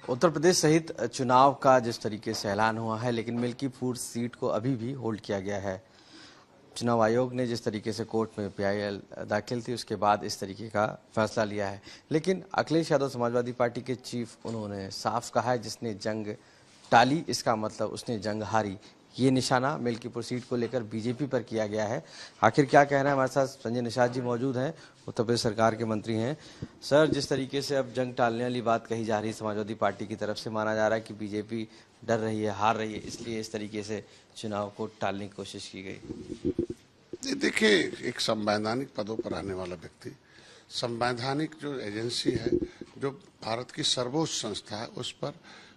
उत्तर प्रदेश सहित चुनाव का जिस तरीके से ऐलान हुआ है, लेकिन मिल्कीपुर सीट को अभी भी होल्ड किया गया है। चुनाव आयोग ने जिस तरीके से कोर्ट में पीआईएल दाखिल थी, उसके बाद इस तरीके का फैसला लिया है। लेकिन अखिलेश यादव समाजवादी पार्टी के चीफ, उन्होंने साफ कहा है, जिसने जंग टाली इसका मतलब उसने जंग हारी। ये निशाना मिल्कीपुर सीट को लेकर बीजेपी पर किया गया है। आखिर क्या कहना है, हमारे साथ संजय निषाद जी मौजूद हैं, उत्तर प्रदेश सरकार के मंत्री हैं। सर, जिस तरीके से अब जंग टालने वाली बात कही जा रही है समाजवादी पार्टी की तरफ से, माना जा रहा है कि बीजेपी डर रही है, हार रही है, इसलिए इस तरीके से चुनाव को टालने की कोशिश की गई। देखिए, एक संवैधानिक पदों पर आने वाला व्यक्ति, संवैधानिक जो एजेंसी है, जो भारत की सर्वोच्च संस्था है, उस पर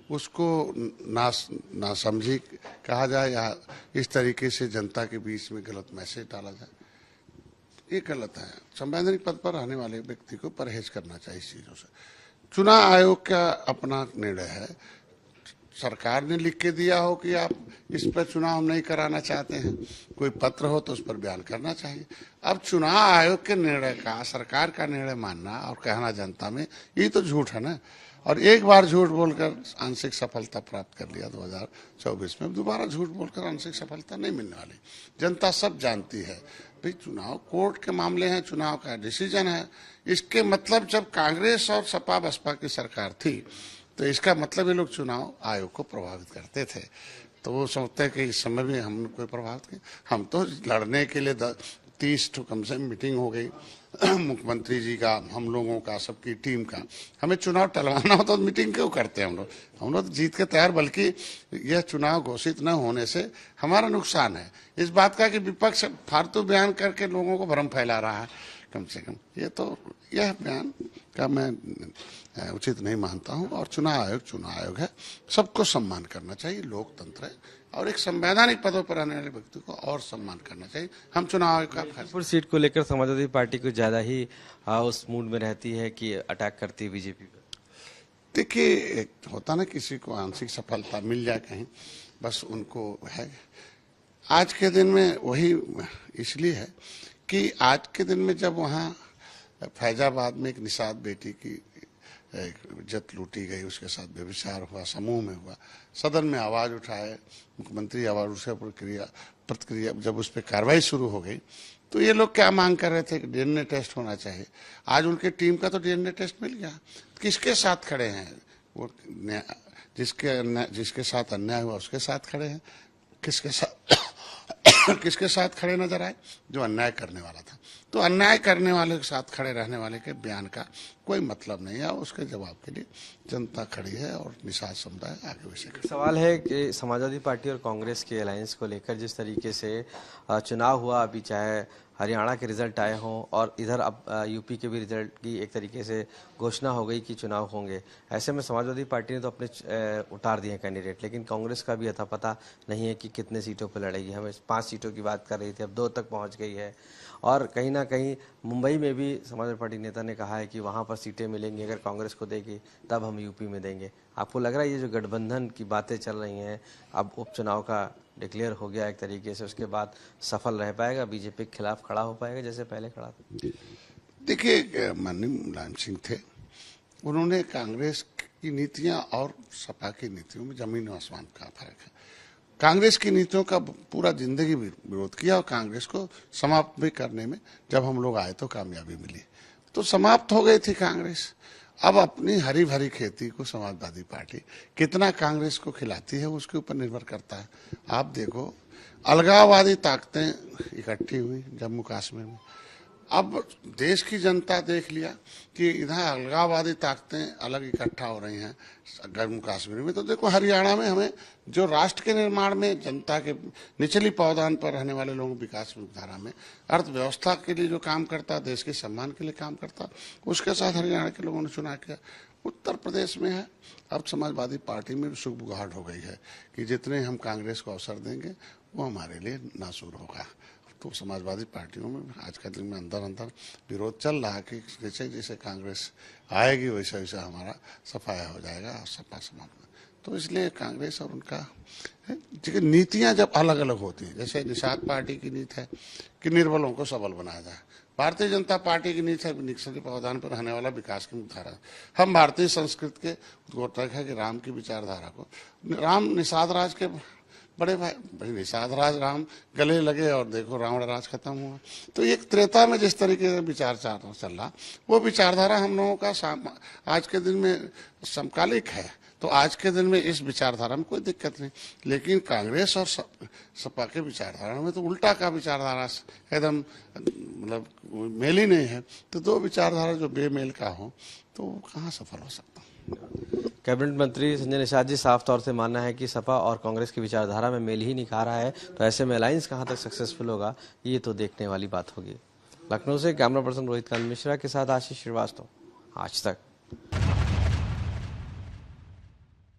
उसको नासमझी कहा जाए या इस तरीके से जनता के बीच में गलत मैसेज डाला जाए, ये गलत है। संवैधानिक पद पर आने वाले व्यक्ति को परहेज करना चाहिए इस चीजों से। चुनाव आयोग का अपना निर्णय है। सरकार ने लिख के दिया हो कि आप इस पर चुनाव हम नहीं कराना चाहते हैं, कोई पत्र हो तो उस पर बयान करना चाहिए। अब चुनाव आयोग के निर्णय का, सरकार का निर्णय मानना और कहना जनता में, ये तो झूठ है ना। और एक बार झूठ बोलकर आंशिक सफलता प्राप्त कर लिया 2024 में, दोबारा झूठ बोलकर आंशिक सफलता नहीं मिलने वाली। जनता सब जानती है भाई, चुनाव कोर्ट के मामले हैं, चुनाव का डिसीजन है। इसके मतलब जब कांग्रेस और सपा बसपा की सरकार थी, तो इसका मतलब ये लोग चुनाव आयोग को प्रभावित करते थे। तो वो सोचते हैं कि इस समय भी हमने कोई प्रभावित किया। हम तो लड़ने के लिए 30 तो कम से कम मीटिंग हो गई मुख्यमंत्री जी का, हम लोगों का, सबकी टीम का। हमें चुनाव टलवाना हो तो मीटिंग क्यों करते हैं हम लोग तो जीत के तैयार। बल्कि यह चुनाव घोषित न होने से हमारा नुकसान है इस बात का कि विपक्ष फालतू बयान करके लोगों को भ्रम फैला रहा है। कम से कम यह बयान का मैं उचित नहीं मानता हूं। और चुनाव आयोग है, सबको सम्मान करना चाहिए, लोकतंत्र है, और एक संवैधानिक पदों पर आने वाले व्यक्ति को और सम्मान करना चाहिए। हम चुनाव आयोग का मिल्कीपुर सीट को लेकर समाजवादी पार्टी को ज्यादा ही उस मूड में रहती है कि अटैक करती है बीजेपी पर। देखिए, एक होता ना, किसी को आंशिक सफलता मिल जाए कहीं, बस उनको है। आज के दिन में वही इसलिए है कि आज के दिन में जब वहाँ फैजाबाद में एक निषाद बेटी की इज्जत लूटी गई, उसके साथ व्यभिचार हुआ, समूह में हुआ, सदन में आवाज उठाए, मुख्यमंत्री आवाज उठे, प्रतिक्रिया जब उस पर कार्रवाई शुरू हो गई, तो ये लोग क्या मांग कर रहे थे कि डीएनए टेस्ट होना चाहिए। आज उनके टीम का तो डीएनए टेस्ट मिल गया। किसके साथ खड़े हैं वो? जिसके साथ अन्याय हुआ उसके साथ खड़े हैं। किसके साथ खड़े नजर आए? जो अन्याय करने वाला था। तो अन्याय करने वाले के साथ खड़े रहने वाले के बयान का कोई मतलब नहीं है। उसके जवाब के लिए जनता खड़ी है और निषाद समुदाय आगे वैसे। सवाल है कि समाजवादी पार्टी और कांग्रेस के अलायंस को लेकर जिस तरीके से चुनाव हुआ, अभी चाहे हरियाणा के रिजल्ट आए हों और इधर अब यूपी के भी रिजल्ट की एक तरीके से घोषणा हो गई कि चुनाव होंगे, ऐसे में समाजवादी पार्टी ने तो अपने उतार दिए कैंडिडेट, लेकिन कांग्रेस का भी अता पता नहीं है कि कितने सीटों पर लड़ेगी। हमें 5 सीटों की बात कर रही थी, अब 2 तक पहुंच गई है। और कहीं ना कहीं मुंबई में भी समाजवादी पार्टी नेता ने कहा है कि वहां पर सीटें मिलेंगी, अगर कांग्रेस को देगी तब हम यूपी में देंगे। आपको लग रहा है ये जो गठबंधन की बातें चल रही हैं, अब उपचुनाव का डिक्लेयर हो गया एक तरीके से, उसके बाद सफल रह पाएगा, बीजेपी के खिलाफ खड़ा हो पाएगा जैसे पहले खड़ा था? देखिए, माननीय मुलायम सिंह थे, उन्होंने कांग्रेस की नीतियां और सपा की नीतियों में जमीन और आसमान का फर्क है। कांग्रेस की नीतियों का पूरा जिंदगी विरोध किया और कांग्रेस को समाप्त भी करने में जब हम लोग आए तो कामयाबी मिली, तो समाप्त हो गई थी कांग्रेस। अब अपनी हरी भरी खेती को समाजवादी पार्टी कितना कांग्रेस को खिलाती है उसके ऊपर निर्भर करता है। आप देखो, अलगाववादी ताकतें इकट्ठी हुई जम्मू कश्मीर में। अब देश की जनता देख लिया कि इधर अलगाववादी ताकतें अलग इकट्ठा हो रही हैं जम्मू कश्मीर में, तो देखो हरियाणा में हमें जो राष्ट्र के निर्माण में, जनता के निचली पावदान पर रहने वाले लोगों विकास धारा में, अर्थव्यवस्था के लिए जो काम करता, देश के सम्मान के लिए काम करता, उसके साथ हरियाणा के लोगों ने चुनाव किया। उत्तर प्रदेश में है, अब समाजवादी पार्टी में भी सुगबुगाहट हो गई है कि जितने हम कांग्रेस को अवसर देंगे वो हमारे लिए नासूर होगा। तो समाजवादी पार्टियों में आज के दिन में अंदर विरोध चल रहा है कि जैसे जैसे कांग्रेस आएगी वैसे वैसे हमारा सफाया हो जाएगा और सपा समाप्त। तो इसलिए कांग्रेस और उनका नीतियां जब अलग अलग होती हैं, जैसे निषाद पार्टी की नीति है कि निर्बलों को सबल बनाया जाए, भारतीय जनता पार्टी की नीति के प्रावधान पर रहने वाला विकास की मुख्यधारा। हम भारतीय संस्कृति के उद्घोषक है कि राम की विचारधारा को, राम निषाद राज के बड़े भाई निषाद राज राम गले लगे और देखो रावण राज खत्म हुआ। तो एक त्रेता में जिस तरीके से विचार चल रहा, वो विचारधारा हम लोगों का आज के दिन में समकालिक है। तो आज के दिन में इस विचारधारा में कोई दिक्कत नहीं, लेकिन कांग्रेस और सपा के विचारधारा में तो उल्टा का विचारधारा एकदम मतलब मेल ही नहीं है। तो दो विचारधारा जो बेमेल का हो तो कहाँ सफल हो सकता। कैबिनेट मंत्री संजय निषाद जी साफ तौर से मानना है कि सपा और कांग्रेस की विचारधारा में मेल ही नहीं खा रहा है, तो ऐसे में अलायंस कहां तक सक्सेसफुल होगा ये तो देखने वाली बात होगी। लखनऊ से कैमरा पर्सन रोहित कांत मिश्रा के साथ आशीष श्रीवास्तव, आज तक।